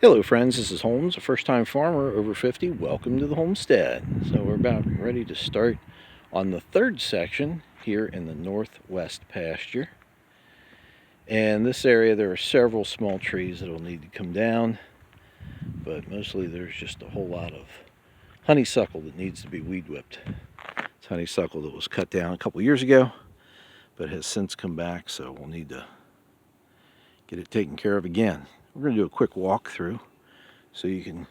Hello friends, this is Holmes, a first-time farmer over 50. Welcome to the homestead. So we're about ready to start on the third section here in the Northwest Pasture. And this area there are several small trees that will need to come down, but mostly there's just a whole lot of honeysuckle that needs to be weed whipped. It's honeysuckle that was cut down a couple years ago, but has since come back, so we'll need to get it taken care of again. We're going to do a quick walkthrough so you can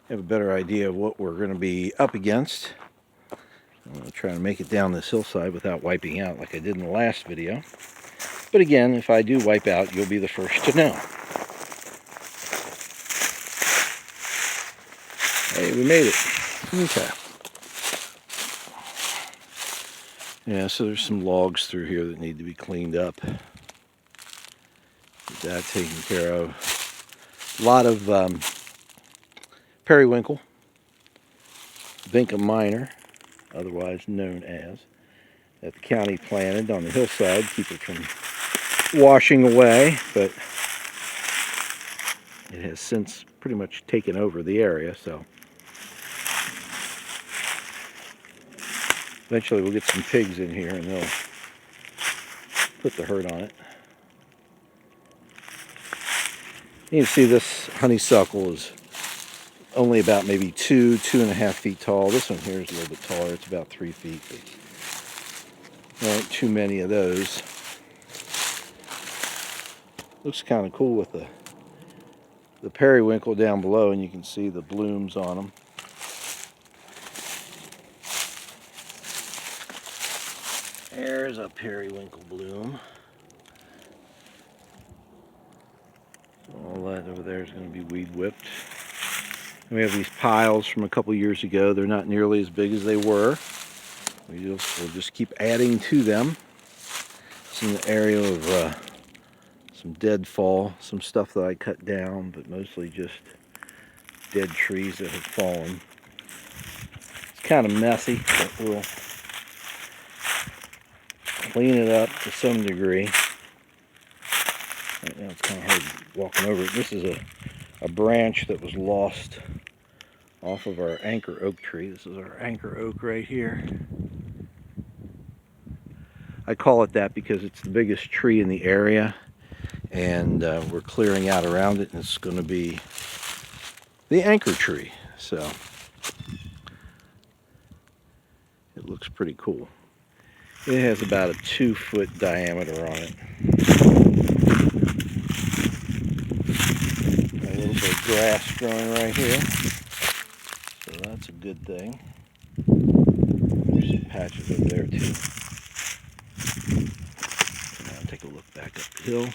have a better idea of what we're going to be up against. I'm going to try to make it down this hillside without wiping out like I did in the last video. But again, if I do wipe out, you'll be the first to know. Hey, we made it. Okay. Yeah, so there's some logs through here that need to be cleaned up. Get that taken care of. A lot of periwinkle, Vinca minor, otherwise known as, that the county planted on the hillside, keep it from washing away, but it has since pretty much taken over the area, so eventually we'll get some pigs in here and they'll put the hurt on it. You can see this honeysuckle is only about maybe 2.5 feet tall. This one here is a little bit taller. It's about 3 feet. But there aren't too many of those. Looks kind of cool with the periwinkle down below, and you can see the blooms on them. There's a periwinkle bloom. All that over there is going to be weed whipped. And we have these piles from a couple years ago. They're not nearly as big as they were. We'll just keep adding to them. It's in the area of some deadfall, some stuff that I cut down, but mostly just dead trees that have fallen. It's kind of messy, but we'll clean it up to some degree. Right now it's kind of hard walking over it. This is a branch that was lost off of our anchor oak tree. This is our anchor oak right here. I call it that because it's the biggest tree in the area, and we're clearing out around it, and it's going to be the anchor tree. So it looks pretty cool. It has about a 2-foot diameter on it. A little bit of grass growing right here, so that's a good thing. There's some patches over there too. Now take a look back uphill.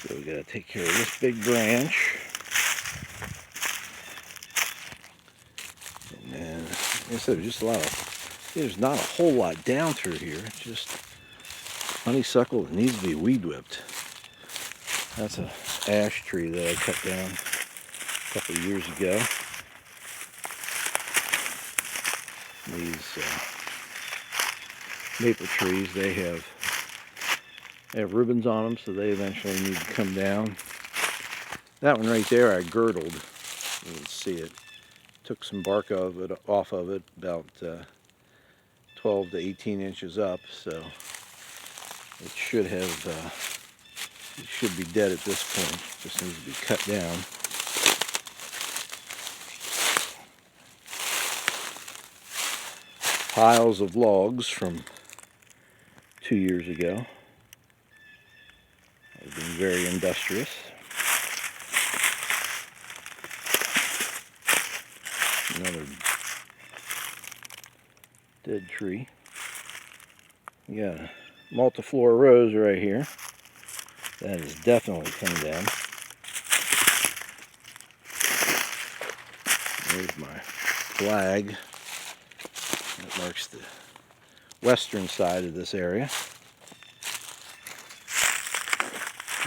So we got to take care of this big branch. And then, like I said, there's not a whole lot down through here. It's just honeysuckle that needs to be weed whipped. That's an ash tree that I cut down a couple of years ago. These maple trees, they have ribbons on them, so they eventually need to come down. That one right there I girdled. You can see it. Took some bark off of it, about 12 to 18 inches up, so it should be dead at this point. It just needs to be cut down. Piles of logs from 2 years ago. I've been very industrious. Another dead tree. We got a multiflora rose right here. That has definitely come down. There's my flag that marks the western side of this area.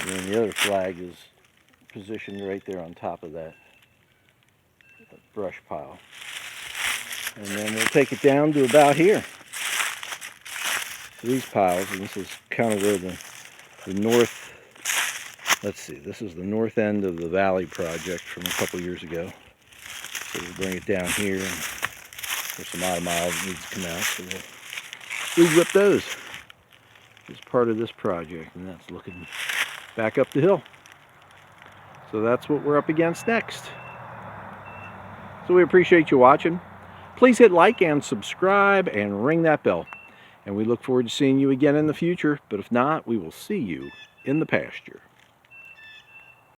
And then the other flag is positioned right there on top of that brush pile. And then we'll take it down to about here. these piles, and this is kind of where the north, let's see, this is the north end of the valley project from a couple years ago. So we'll bring it down here, and there's some autumn that needs to come out, so we'll weed whip those as part of this project, and that's looking back up the hill. So that's what we're up against next. So we appreciate you watching. Please hit like and subscribe and ring that bell. And we look forward to seeing you again in the future. But if not, we will see you in the pasture.